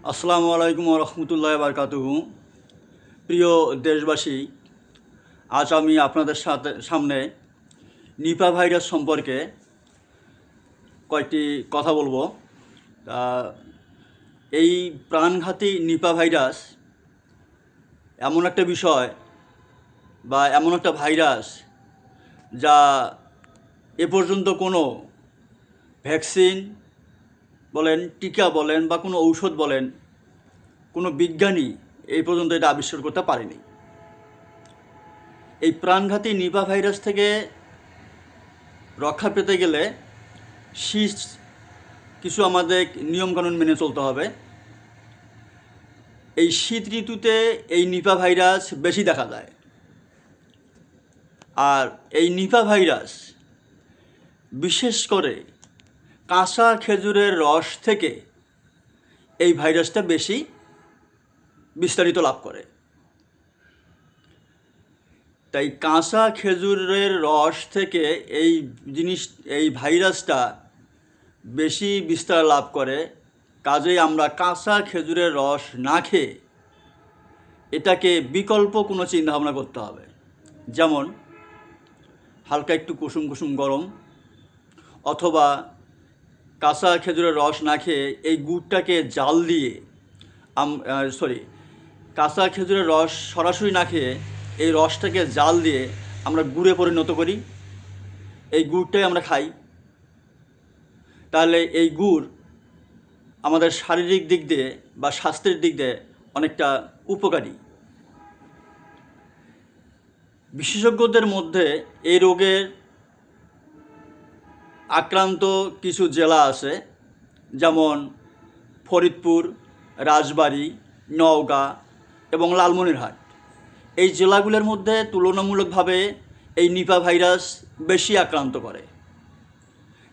আসসালামু আলাইকুম রহমতুল্লাহ বারকাতুহু। প্রিয় দেশবাসী, আজ আমি আপনাদের সামনে নিপা ভাইরাস সম্পর্কে কয়েকটি কথা বলবো। তা এই প্রাণঘাতী নিপা ভাইরাস এমন একটা বিষয় বা এমন একটা ভাইরাস যা এ পর্যন্ত কোনো ভ্যাকসিন বলেন, টিকা বলেন বা কোনো ঔষধ বলেন, কোনো বিজ্ঞানী এই পর্যন্ত এটা আবিষ্কার করতে পারেনি। এই প্রাণঘাতী নিপা ভাইরাস থেকে রক্ষা পেতে গেলে কিছু আমাদের নিয়মকানুন মেনে চলতে হবে। এই শীত ঋতুতে এই নিপা ভাইরাস বেশি দেখা যায়। আর এই নিপা ভাইরাস বিশেষ করে কাঁচা খেজুরের রস থেকে এই ভাইরাসটা বেশি বিস্তারিত লাভ করে। তাই কাঁচা খেজুরের রস থেকে এই ভাইরাসটা বেশি বিস্তার লাভ করে। কাজেই আমরা কাঁচা খেজুরের রস না খেয়ে এটাকে বিকল্প কোনো চিন্তাভাবনা করতে হবে। যেমন হালকা একটু কুসুম কুসুম গরম, অথবা কাঁচা খেজুরের রস না খেয়ে এই গুড়টাকে জাল দিয়ে কাঁচা খেজুরের রস সরাসরি না খেয়ে এই রসটাকে জাল দিয়ে আমরা গুড়ে পরিণত করি, এই গুড়টাই আমরা খাই। তাহলে এই গুড় আমাদের শারীরিক দিক দিয়ে বা স্বাস্থ্যের দিক দিয়ে অনেকটা উপকারী। বিশেষজ্ঞদের মধ্যে এই রোগের আক্রান্ত কিছু জেলা আছে, যেমন ফরিদপুর, রাজবাড়ী, নওগাঁ এবং লালমনিরহাট। এই জেলাগুলোর মধ্যে তুলনামূলকভাবে এই নিপা ভাইরাস বেশি আক্রান্ত করে।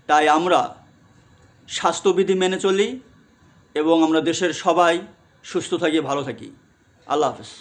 তাই আমরা স্বাস্থ্যবিধি মেনে চলি এবং আমরা দেশের সবাই সুস্থ থাকি, ভালো থাকি। আল্লাহ হাফেজ।